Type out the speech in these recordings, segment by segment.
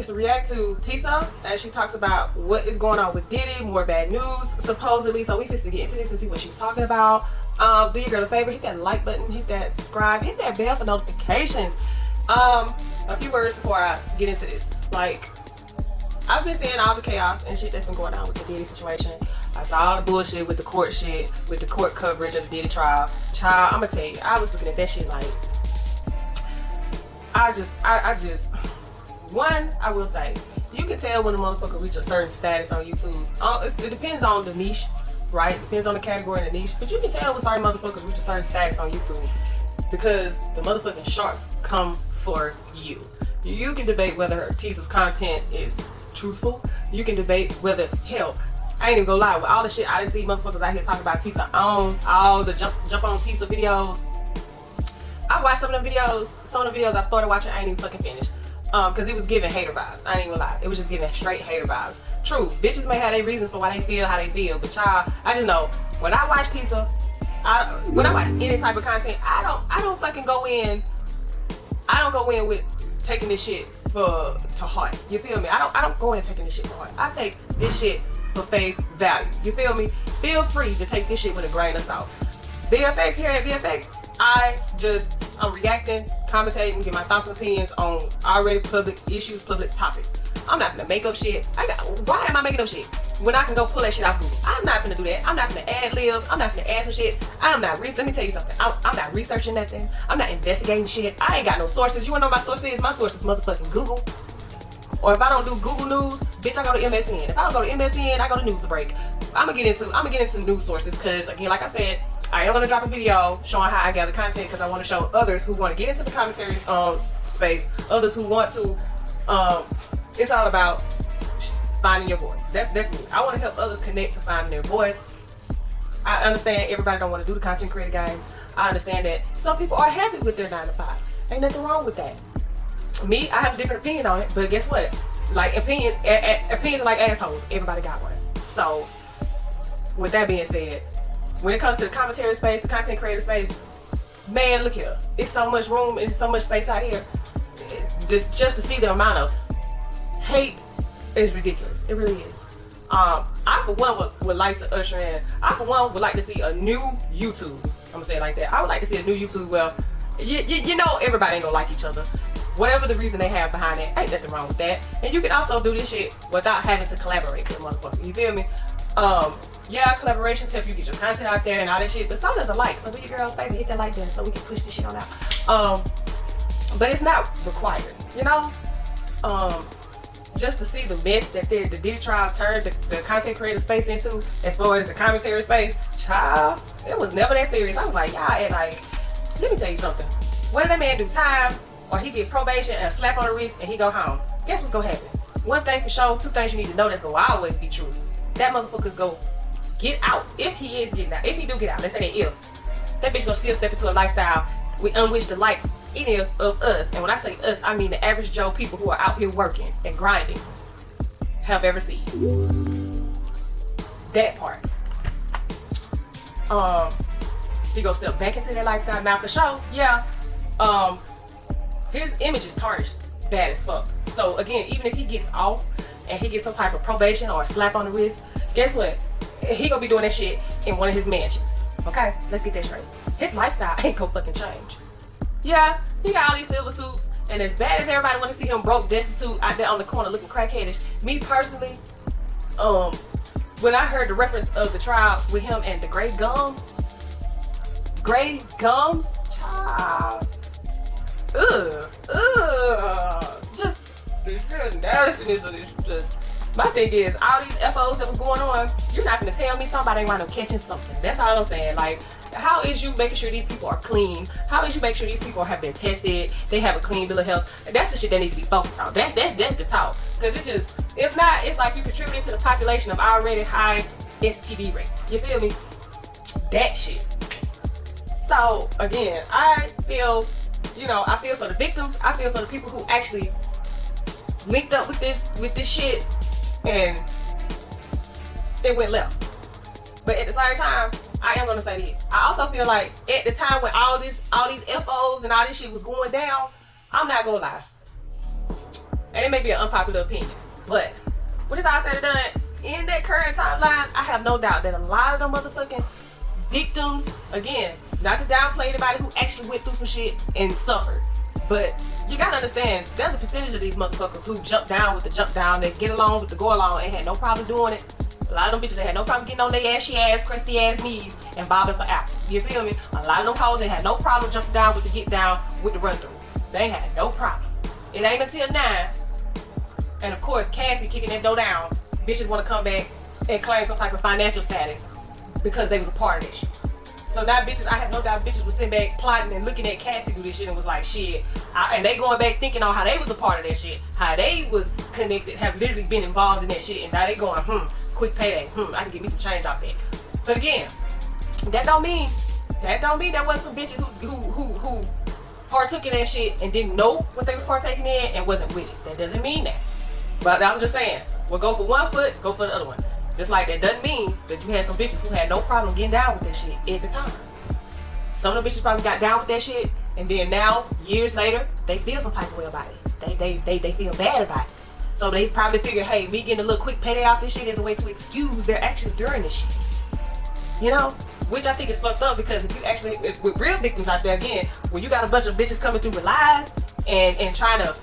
is to react to Tisa as she talks about what is going on with Diddy, more bad news supposedly. So we just to get into this and see what she's talking about. Do your girl a favor, hit that like button, hit that subscribe, hit that bell for notifications. A few words before I get into this. Like, I've been seeing all the chaos and shit that's been going on with the Diddy situation. I saw all the bullshit with the court shit, with the court coverage of the Diddy trial. Child, I'm gonna tell you, I was looking at that shit like, I will say, you can tell when a motherfucker reach a certain status on YouTube. It depends on the niche, right? It depends on the category and the niche. But you can tell when certain motherfuckers reach a certain status on YouTube because the motherfucking sharks come for you. You can debate whether Tisa's content is truthful. You can debate whether, hell, I ain't even gonna lie, with all the shit I done see motherfuckers out here talking about Tisa on all the jump on Tisa videos. I watched some of them videos. Some of the videos I started watching, I ain't even fucking finished. Cause it was giving hater vibes. I ain't gonna lie. It was just giving straight hater vibes. True, bitches may have their reasons for why they feel how they feel, but y'all, I just know when I watch Tisa, when I watch any type of content, I don't fucking go in. I don't go in with taking this shit to heart. You feel me? I don't go in taking this shit to heart. I take this shit for face value. You feel me? Feel free to take this shit with a grain of salt. VFX here at VFX, I'm reacting, commentating, give my thoughts and opinions on already public issues, public topics. I'm not gonna make up shit. Why am I making up shit when I can go pull that shit off Google? I'm not gonna do that. I'm not gonna ad lib. I'm not gonna add some shit. Let me tell you something. I'm not researching nothing. I'm not investigating shit. I ain't got no sources. You wanna know what my source is? My source is motherfucking Google. Or if I don't do Google News, bitch, I go to MSN. If I don't go to MSN, I go to News Break. I'm gonna get into news sources because, again, like I said, I am gonna drop a video showing how I gather content because I want to show others who want to get into the commentaries space, others who want to. It's all about finding your voice. That's me. I want to help others connect to finding their voice. I understand everybody don't want to do the content creator game. I understand that some people are happy with their 9 to 5. Ain't nothing wrong with that. Me, I have a different opinion on it, but guess what? Like, opinions are like assholes. Everybody got one. So, with that being said, when it comes to the commentary space, the content creator space, man, look here. It's so much room and so much space out here. Just to see the amount of hate is ridiculous. It really is. I for one would like to usher in. I for one would like to see a new YouTube. I'm gonna say it like that. I would like to see a new YouTube where you know everybody ain't gonna like each other. Whatever the reason they have behind it, ain't nothing wrong with that. And you can also do this shit without having to collaborate with a motherfucker. You feel me? Yeah, collaborations help you get your content out there and all that shit, but so does a like. So do your girl a favor, hit that like button so we can push this shit on out. But it's not required, you know? Just to see the mess that the Diddy trial turned the content creator space into, as far as the commentary space, child, it was never that serious. I was like, y'all act like, let me tell you something. Whether that man do time, or he get probation and a slap on the wrist and he go home, guess what's gonna happen? One thing for sure, two things you need to know that's gonna always be true. That motherfucker go get out, if he is getting out, if he do get out, let's say that if, that bitch gonna still step into a lifestyle on which the likes any of us, and when I say us, I mean the average Joe people who are out here working and grinding, have ever seen. That part. He gonna step back into that lifestyle. Now for sure, yeah, his image is tarnished bad as fuck. So again, even if he gets off and he gets some type of probation or a slap on the wrist, guess what? He gonna be doing that shit in one of his mansions. Okay, let's get that straight. His lifestyle ain't gonna fucking change. Yeah, he got all these silver suits, and as bad as everybody want to see him broke, destitute, out there on the corner looking crackheadish, me personally, when I heard the reference of the trial with him and the gray gums, child, just the nastiness of this, just. My thing is, all these FOs that was going on, you're not gonna tell me somebody ain't wind up catching something. That's all I'm saying. Like, how is you making sure these people are clean? How is you making sure these people have been tested? They have a clean bill of health? That's the shit that needs to be focused on. That's the talk. Because it just, if not, it's like you contributing to the population of already high STD rates. You feel me? That shit. So again, I feel, I feel for the victims. I feel for the people who actually linked up with this shit. And it went left. But at the same time, I am gonna say this. I also feel like at the time when all these FOs and all this shit was going down, I'm not gonna lie. And it may be an unpopular opinion, but what is all said and done, in that current timeline, I have no doubt that a lot of them motherfucking victims, again, not to downplay anybody who actually went through some shit and suffered, but you gotta understand, there's a percentage of these motherfuckers who jump down with the jump down, they get along with the go along, and had no problem doing it. A lot of them bitches, they had no problem getting on their ashy ass, crusty ass knees and bobbing for apples. You feel me? A lot of them hoes, they had no problem jumping down with the get down with the run through. They had no problem. It ain't until now, and of course Cassie kicking that door down, bitches want to come back and claim some type of financial status because they was a part of this shit. So now bitches, I have no doubt bitches was sitting back plotting and looking at Cassie do this shit and was like, shit. And they going back thinking on how they was a part of that shit. How they was connected, have literally been involved in that shit. And now they going, quick payday. I can get me some change off that. But again, that don't mean there wasn't some bitches who partook in that shit and didn't know what they was partaking in and wasn't with it. That doesn't mean that. But I'm just saying, we'll go for one foot, go for the other one. Just like that doesn't mean that you had some bitches who had no problem getting down with that shit at the time. Some of the bitches probably got down with that shit, and then now, years later, they feel some type of way about it. They feel bad about it. So they probably figure, hey, me getting a little quick payday off this shit is a way to excuse their actions during this shit. You know? Which I think is fucked up, because if you actually, with real victims out there, again, when you got a bunch of bitches coming through with lies and trying to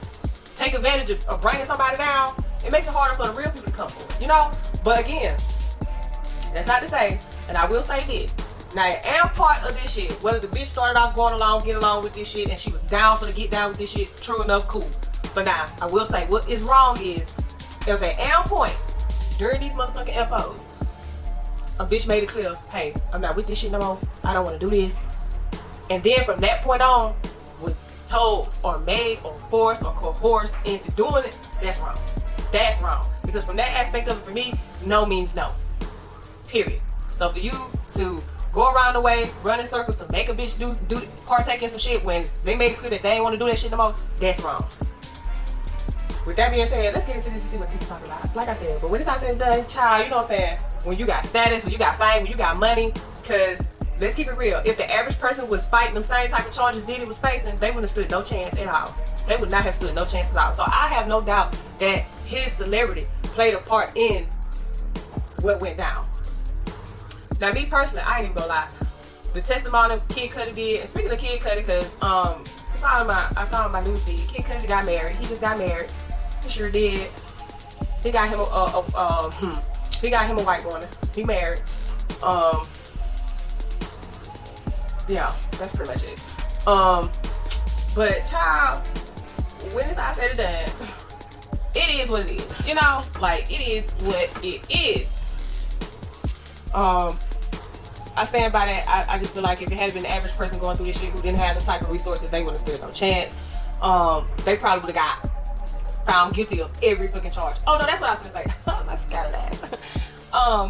take advantage of bringing somebody down, it makes it harder for the real people to come forward, you know? But again, that's not to say, and I will say this, now I am part of this shit, whether the bitch started off going along, get along with this shit, and she was down for the get down with this shit, true enough, cool. But now, I will say, what is wrong is, if at any point, during these motherfucking FOs, a bitch made it clear, hey, I'm not with this shit no more, I don't want to do this, and then from that point on, was told, or made, or forced, or coerced into doing it, that's wrong. That's wrong. Because from that aspect of it, for me, no means no. Period. So for you to go around the way, run in circles to make a bitch partake in some shit when they made it clear that they ain't want to do that shit no more, that's wrong. With that being said, let's get into this and see what Tissa's talking about. Like I said, but when it's all said and done, child, you know what I'm saying? When you got status, when you got fame, when you got money, because let's keep it real. If the average person was fighting them same type of charges Diddy was facing, they wouldn't have stood no chance at all. They would not have stood no chance at all. So I have no doubt that his celebrity played a part in what went down. Now, me personally, I ain't even gonna lie. The testimony Kid Cudi did, and speaking of Kid Cudi, because I saw on my news feed, Kid Cudi got married. He just got married. He sure did. He got him a white woman. He married. Yeah, that's pretty much it. But child, when it's all said and done, it is what it is. You know, like it is what it is. I stand by that. I just feel like if it had been the average person going through this shit who didn't have the type of resources, they wouldn't have stood no chance. They probably would have got found guilty of every fucking charge. Oh no, that's what I was gonna say. I forgot that. I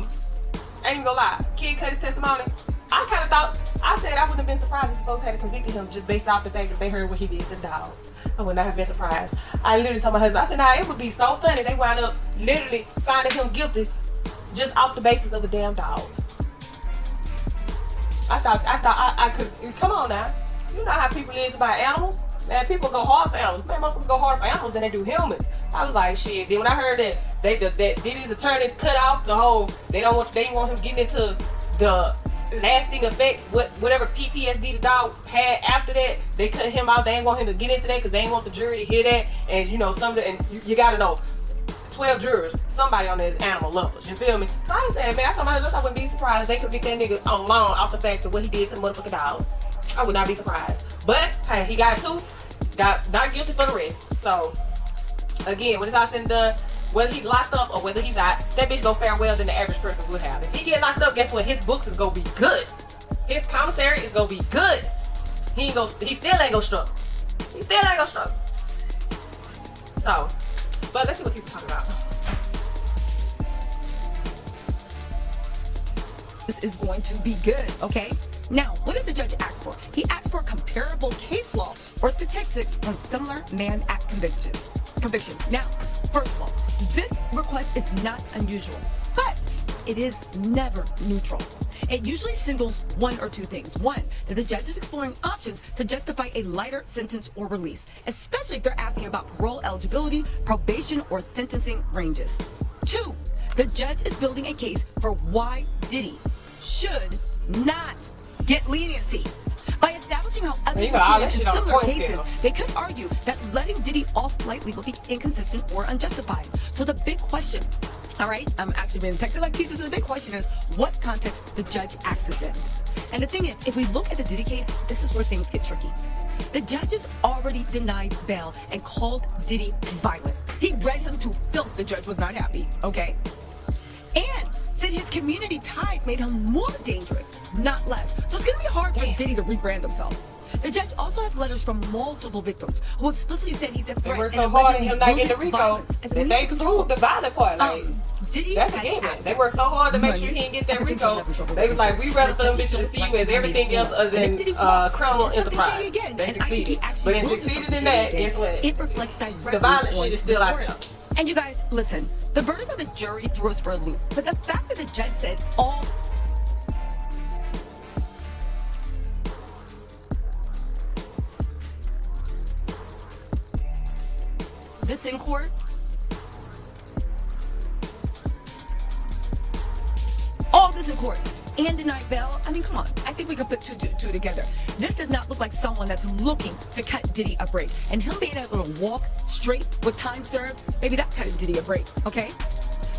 ain't even gonna lie. Kid Cudi's testimony, I kind of thought, I said I wouldn't have been surprised if the folks had convicted him just based off the fact that they heard what he did to the dog. I would not have been surprised. I literally told my husband, I said, nah, it would be so funny they wound up literally finding him guilty just off the basis of a damn dog. I thought I could, come on now. You know how people is about animals? Man, people go hard for animals. Man, motherfuckers go harder for animals than they do humans. I was like, shit. Then when I heard that Diddy's attorneys cut off the whole, they didn't want him getting into the lasting effects, whatever PTSD the dog had after that, they cut him out. They ain't want him to get into that because they ain't want the jury to hear that. And you know, you gotta know, 12 jurors, somebody on there is animal lovers. You feel me? So I ain't saying, man, I told my husband I wouldn't be surprised they convict that nigga alone off the fact of what he did to the motherfucking dog. I would not be surprised. But hey, he got two, got not guilty for the rest. So again, when it's all said and done, whether he's locked up or whether he's out, that bitch go fare well than the average person would have. If he get locked up, guess what? His books is gonna be good. His commissary is gonna be good. He still ain't gonna struggle. He still ain't gonna struggle. So, but let's see what he's talking about. This is going to be good, okay? Now, what did the judge ask for? He asked for comparable case law or statistics on similar Mann Act convictions. Now, first of all, this request is not unusual, but it is never neutral. It usually signals one or two things. One, that the judge is exploring options to justify a lighter sentence or release, especially if they're asking about parole eligibility, probation, or sentencing ranges. Two, the judge is building a case for why Diddy should not get leniency. By establishing how others were treated in similar cases, they could argue that letting Diddy off lightly would be inconsistent or unjustified. So the big question, all right, I'm actually being texted like this, so the big question is what context the judge acts this in. And the thing is, if we look at the Diddy case, this is where things get tricky. The judges already denied bail and called Diddy violent. He read him to filth. The judge was not happy, okay? And said his community ties made him more dangerous, not less. So it's gonna be hard for Diddy to rebrand himself. The judge also has letters from multiple victims who explicitly said he's a threat. They worked so hard on him not getting the RICO that they proved the violent part. Like, that's a given. They worked so hard to make sure he didn't get that RICO. They was like, we rather for them bitches to see you as everything else other than criminal enterprise. They succeeded. But they succeeded in that, guess what? It reflects directly. The violent shit is still out there. And you guys, listen, the verdict of the jury threw us for a loop. But the fact that the judge said all this in court, all this in court, and denied bail. I mean, come on. I think we can put two together. This does not look like someone that's looking to cut Diddy a break. And him being able to walk straight with time served, maybe that's cutting Diddy a break, okay?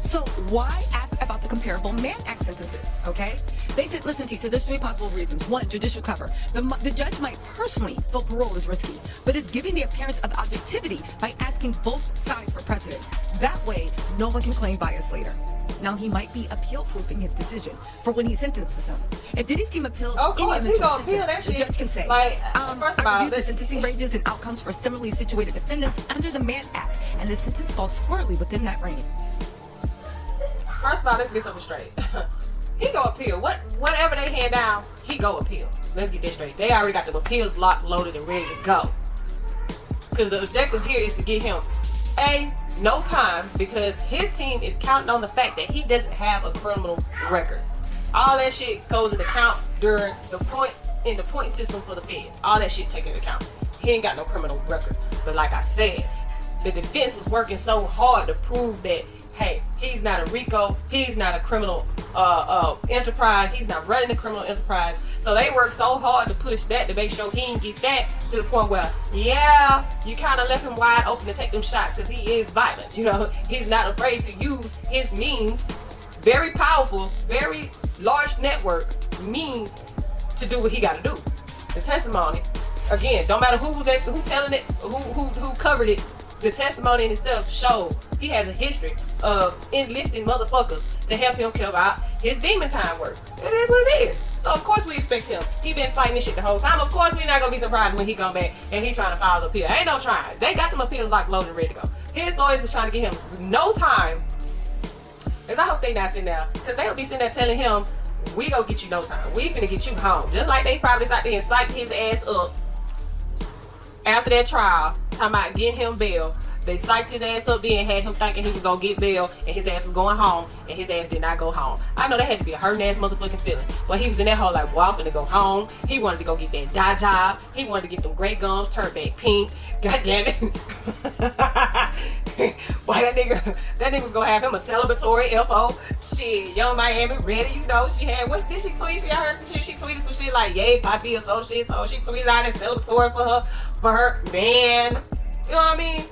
So why ask about the comparable Mann Act sentences, okay? They said, listen, T, so there's three possible reasons. One, judicial cover. The judge might personally feel parole is risky, but is giving the appearance of objectivity by asking both sides for precedence. That way, no one can claim bias later. Now, he might be appeal-proofing his decision for when he sentences him. If Diddy's team appeals any eventual sentence, the judge can say, I reviewed the sentencing ranges and outcomes for similarly situated defendants under the Mann Act, and the sentence falls squarely within that range. First of all, let's get something straight. He go appeal. Whatever they hand down, he go appeal. Let's get that straight. They already got the appeals locked, loaded, and ready to go. Because the objective here is to get him, no time, because his team is counting on the fact that he doesn't have a criminal record. All that shit goes into account during the point system for the feds. All that shit taken into account. He ain't got no criminal record. But like I said, the defense was working so hard to prove that, hey, he's not a RICO, he's not a criminal enterprise, he's not running a criminal enterprise. So they worked so hard to push that to make sure he didn't get that to the point where, yeah, you kind of left him wide open to take them shots because he is violent. You know, he's not afraid to use his means, very powerful, very large network means to do what he got to do. The testimony, again, don't matter who telling it, who covered it. The testimony in itself showed he has a history of enlisting motherfuckers to help him carry out his demon time work. It is what it is. So of course we expect him. He been fighting this shit the whole time. Of course we're not gonna be surprised when he come back and he trying to file the appeal. Ain't no trying. They got them appeals locked, loaded, and ready to go. His lawyers is trying to get him no time. Cause I hope they not sitting there. Cause they'll be sitting there telling him, we gonna get you no time. We finna get you home. Just like they probably sat there and psyched his ass up after that trial, talking about getting him bail. They psyched his ass up then, had him thinking he was gonna get bail, and his ass was going home, and his ass did not go home. I know that had to be a hurting ass motherfucking feeling. But he was in that hole like, well, I'm finna go home. He wanted to go get that dye job. He wanted to get them great gums turned back pink. God damn it. Boy, that nigga was gonna have him a celebratory FO. Shit, Young Miami ready, you know. She had, what did she tweet? I heard some shit. She tweeted some shit like, yay, Poppy or some shit. So she tweeted out that celebratory for her man. You know what I mean?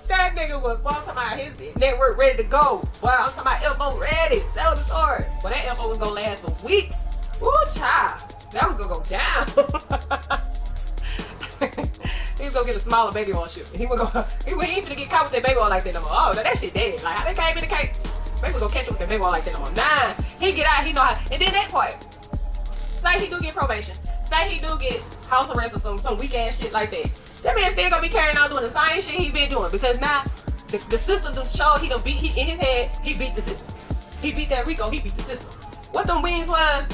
That nigga was, well, I'm talking about his network ready to go. Well, I'm talking about FO ready, celebratory. Well, that FO was gonna last for weeks. Woo, child. That was gonna go down. He was gonna get a smaller baby oil ship. He ain't finna get caught with that baby oil like that no more. Oh, that shit dead. Like, how they came in the cake? They was gonna catch him with that baby oil like that no more. Nah, he get out, he know how. And then that part, say he do get probation. Say he do get house arrest or some weak ass shit like that. That man still gonna be carrying on doing the same shit he been doing because now the system just showed he done beat. In his head, he beat the system. He beat that RICO. He beat the system. What them wings was?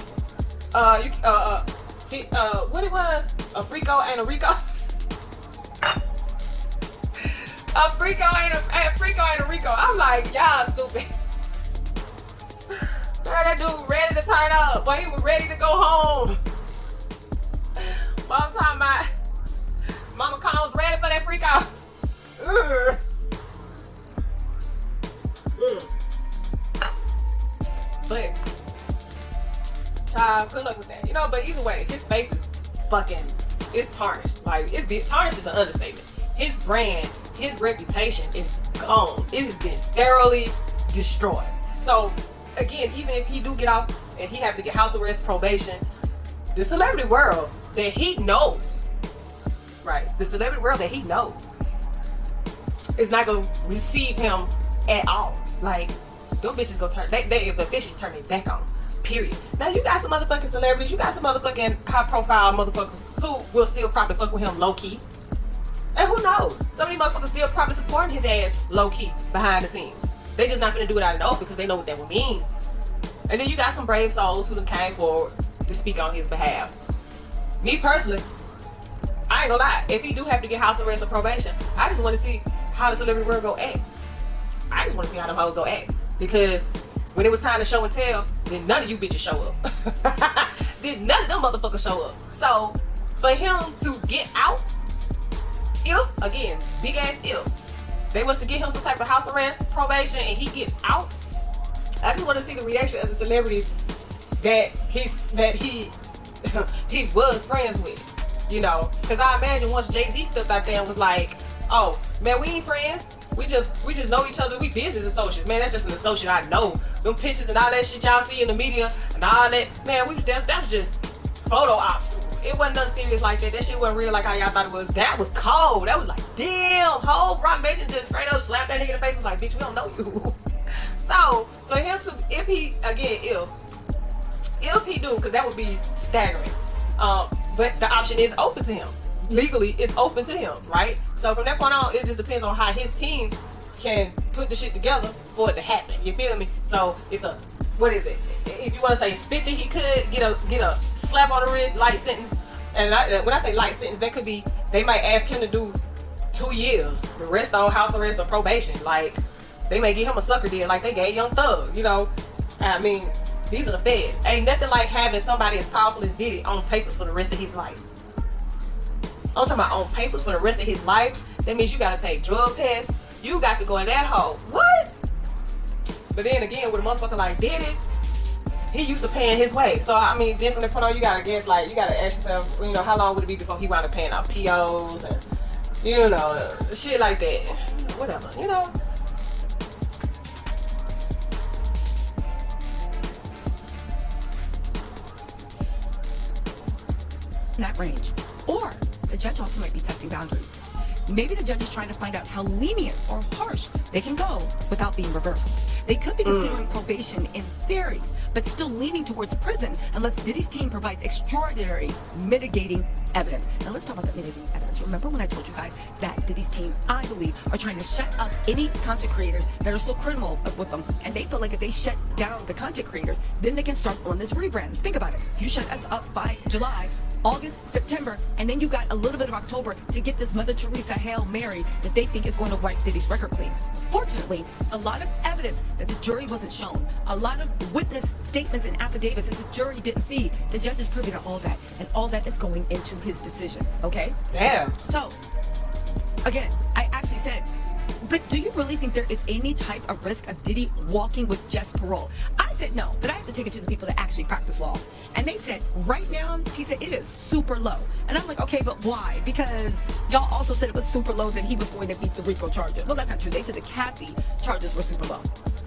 What it was? A Frico and a RICO. A Frico and a RICO. I'm like, y'all stupid. that dude ready to turn up. Boy, he was ready to go home. Mom talking about Mama Khan was ready for that freak out. But child, good luck with that. You know, but either way, his face is fucking, it's tarnished. Like, tarnished is an understatement. His brand, his reputation is gone. It has been thoroughly destroyed. So again, even if he do get off and he have to get house arrest, probation, the celebrity world that he knows, right? The celebrity world that he knows is not gonna receive him at all. Like, them bitches go turn, they officially turn their back on him. Period. Now you got some motherfucking celebrities, you got some motherfucking high profile motherfuckers who will still probably fuck with him low key. And who knows? Some of these motherfuckers still probably supporting his ass low key behind the scenes. They just not gonna do it out of nowhere because they know what that would mean. And then you got some brave souls who done came forward to speak on his behalf. Me personally, I ain't gonna lie. If he do have to get house arrest or probation, I just want to see how the celebrity world go act. I just want to see how them hoes go act. Because when it was time to show and tell, then none of you bitches show up. Then none of them motherfuckers show up. So for him to get out, if, again, big ass if, they was to get him some type of house arrest, probation, and he gets out, I just want to see the reaction of the celebrities that he was friends with. You know, because I imagine once Jay-Z stepped out there and was like, oh, man, we ain't friends. We just know each other. We business associates. Man, that's just an associate I know. Them pictures and all that shit y'all see in the media and all that. Man, that was just photo ops. It wasn't nothing serious like that. That shit wasn't real like how y'all thought it was. That was cold. That was like, damn, whole Rock Mason just straight up slapped that nigga in the face and was like, bitch, we don't know you. So, for him to, if he, again, if he do, because that would be staggering. But the option is open to him. Legally, it's open to him, right? So from that point on, it just depends on how his team can put the shit together for it to happen. You feel me? So it's a, what is it? If you want to say 50, he could get a slap on the wrist, light sentence. And when I say light sentence, that could be, they might ask him to do 2 years, the rest on house arrest or probation. Like, they may give him a sucker deal like they gave Young Thug, you know? I mean, these are the feds. Ain't nothing like having somebody as powerful as Diddy on papers for the rest of his life. I'm talking about on papers for the rest of his life. That means you gotta take drug tests. You got to go in that hole. What? But then again, with a motherfucker like Diddy, he used to paying his way. So I mean, then from that point on, you gotta guess, like, you gotta ask yourself, you know, how long would it be before he wound up paying off POs and, you know, shit like that. Whatever, you know. That range. Or the judge also might be testing boundaries. Maybe the judge is trying to find out how lenient or harsh they can go without being reversed. They could be considering probation in theory, but still leaning towards prison unless Diddy's team provides extraordinary mitigating evidence. Now let's talk about that mitigating evidence. Remember when I told you guys that Diddy's team, I believe, are trying to shut up any content creators that are still criminal with them, and they feel like if they shut down the content creators, then they can start on this rebrand. Think about it. You shut us up by July, August, September, and then you got a little bit of October to get this Mother Teresa Hail Mary that they think is going to wipe Diddy's record clean. Fortunately, a lot of evidence that the jury wasn't shown, a lot of witness statements and affidavits that the jury didn't see, the judge is privy to all that, and all that is going into his decision, okay? Damn. So, again, I actually said, but do you really think there is any type of risk of Diddy walking with just parole? I said no, but I have to take it to the people that actually practice law. And they said, right now, he said, it is super low. And I'm like, okay, but why? Because y'all also said it was super low that he was going to beat the RICO charges. Well, that's not true. They said the Cassie charges were super low.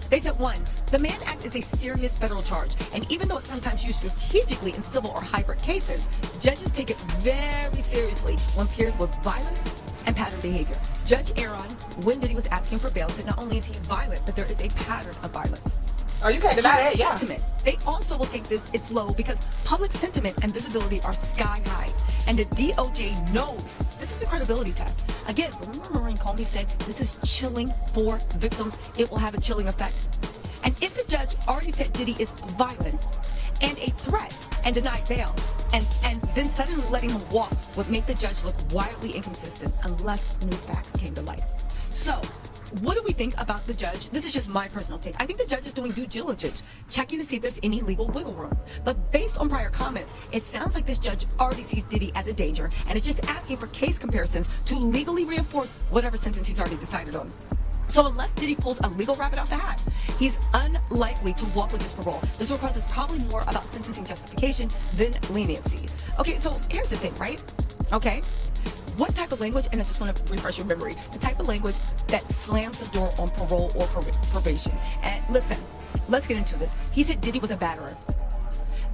They said, one, the Mann Act is a serious federal charge. And even though it's sometimes used strategically in civil or hybrid cases, judges take it very seriously when paired with violence and pattern behavior. Judge Aaron, when Diddy was asking for bail, said not only is he violent, but there is a pattern of violence. Oh, you can't deny that, yeah. Sentiment. They also will take this, it's low, because public sentiment and visibility are sky high. And the DOJ knows this is a credibility test. Again, remember Maureen Comey said, this is chilling for victims. It will have a chilling effect. And if the judge already said Diddy is violent and a threat and denied bail, and then suddenly letting him walk would make the judge look wildly inconsistent unless new facts came to light. So, what do we think about the judge? This is just my personal take. I think the judge is doing due diligence, checking to see if there's any legal wiggle room. But based on prior comments, it sounds like this judge already sees Diddy as a danger and is just asking for case comparisons to legally reinforce whatever sentence he's already decided on. So unless Diddy pulls a legal rabbit out the hat, he's unlikely to walk with his parole. This request is probably more about sentencing justification than leniency. Okay, so here's the thing, right? Okay. What type of language, and I just want to refresh your memory, the type of language that slams the door on parole or probation. And listen, let's get into this. He said Diddy was a batterer.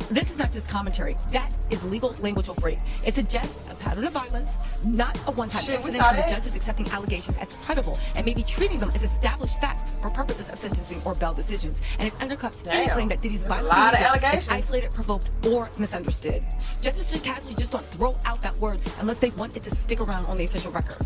This is not just commentary. That is legal language of rape. It suggests a pattern of violence, not a one-time incident, and the judge is accepting allegations as credible and maybe treating them as established facts for purposes of sentencing or bail decisions. And it undercuts any claim that Diddy's violent behavior is isolated, provoked, or misunderstood. Judges just casually just don't throw out that word unless they want it to stick around on the official record.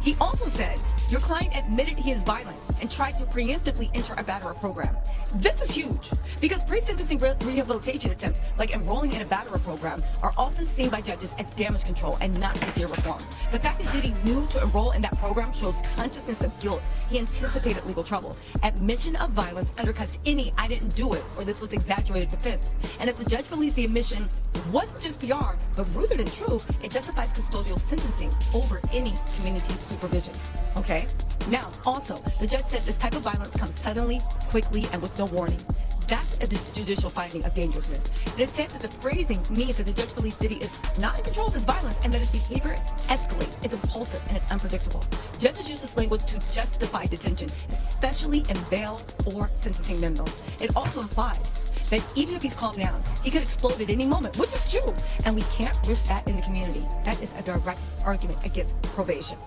He also said, your client admitted he is violent and tried to preemptively enter a batterer program. This is huge because pre-sentencing rehabilitation attempts, like enrolling in a batterer program, are often seen by judges as damage control and not sincere reform. The fact that Diddy knew to enroll in that program shows consciousness of guilt. He anticipated legal trouble. Admission of violence undercuts any "I didn't do it" or "this was exaggerated" defense. And if the judge believes the admission wasn't just PR, but rooted in truth, it justifies custodial sentencing over any community supervision. Okay? Now, also, the judge said this type of violence comes suddenly, quickly, and with no warning. That's a judicial finding of dangerousness. It said that the phrasing means that the judge believes Diddy is not in control of his violence and that his behavior escalates, it's impulsive, and it's unpredictable. Judges use this language to justify detention, especially in bail or sentencing memos. It also implies that even if he's calmed down, he could explode at any moment, which is true, and we can't risk that in the community. That is a direct argument against probation.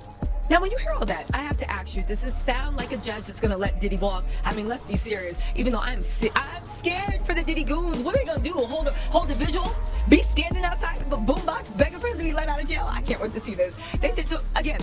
Now, when you hear all that, I have to ask you, does this sound like a judge that's going to let Diddy walk? I mean, let's be serious. Even though I'm scared for the Diddy goons. What are they going to do? Hold the visual? Be standing outside of a boombox begging for him to be let out of jail? I can't wait to see this. They said, so again,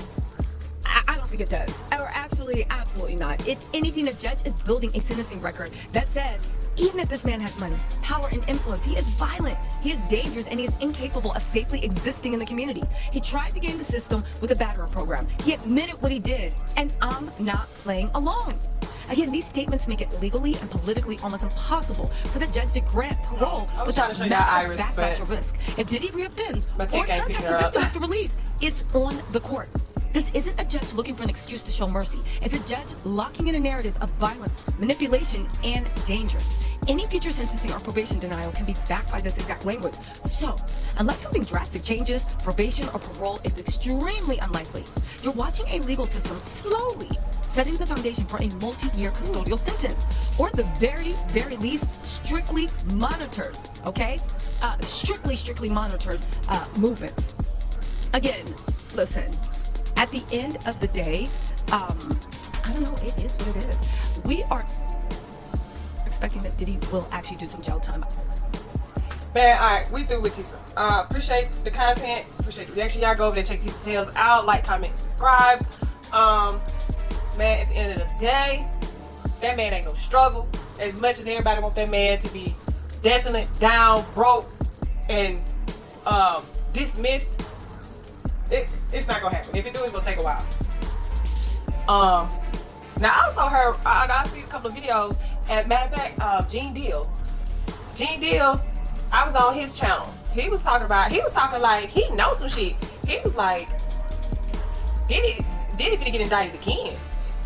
I don't think it does. Or actually, absolutely not. If anything, the judge is building a sentencing record that says, even if this man has money, power, and influence, he is violent, he is dangerous, and he is incapable of safely existing in the community. He tried to game the system with a batterer program. He admitted what he did, and I'm not playing along. Again, these statements make it legally and politically almost impossible for the judge to grant parole without massive backlash or risk. If Diddy reoffends or contacts a victim after release, it's on the court. This isn't a judge looking for an excuse to show mercy. It's a judge locking in a narrative of violence, manipulation, and danger. Any future sentencing or probation denial can be backed by this exact language. So, unless something drastic changes, probation or parole is extremely unlikely. You're watching a legal system slowly setting the foundation for a multi-year custodial sentence, or at the very, very least, strictly monitored, okay? Strictly monitored movements. Again, listen, at the end of the day, I don't know, it is what it is. We are expecting that Diddy will actually do some jail time. Man, alright, we through with Tisa. Appreciate the content, appreciate the reaction. Y'all go over there, check Tisa Tales out, like, comment, subscribe. Man, at the end of the day, that man ain't gonna struggle. As much as everybody want that man to be desolate, down, broke, and dismissed, it's not gonna happen. If it do, it's gonna take a while. Now I also heard, I see a couple of videos, and matter of fact, Gene Deal, I was on his channel. He was talking like he knows some shit. He was like, Diddy finna get indicted again.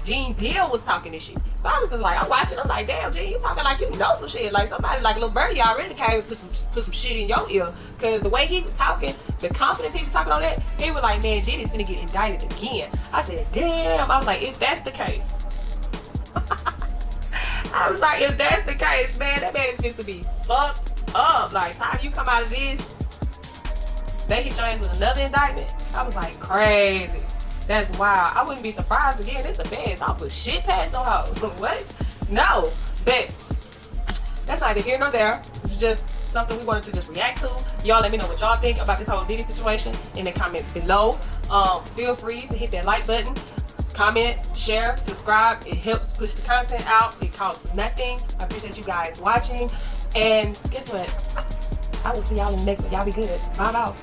Gene Deal was talking this shit. So I was just like, I'm watching, I'm like, damn, Gene, you talking like you know some shit. Like somebody like Lil Birdie already came and put some shit in your ear. Cause the way he was talking, the confidence he was talking on that, he was like, man, Diddy's finna get indicted again. I said, damn. I was like, if that's the case. I was like, if that's the case, man, that man is supposed to be fucked up. Like, time you come out of this, they hit your ass with another indictment. I was like, crazy. That's wild. I wouldn't be surprised again. It's the best. I'll put shit past no hoes. What? No. But that's neither here nor there. It's just something we wanted to just react to. Y'all let me know what y'all think about this whole Diddy situation in the comments below. Feel free to hit that like button, comment, share, subscribe. It helps push the content out. It costs nothing. I appreciate you guys watching. And guess what? I will see y'all in the next one. Y'all be good. Bye bye.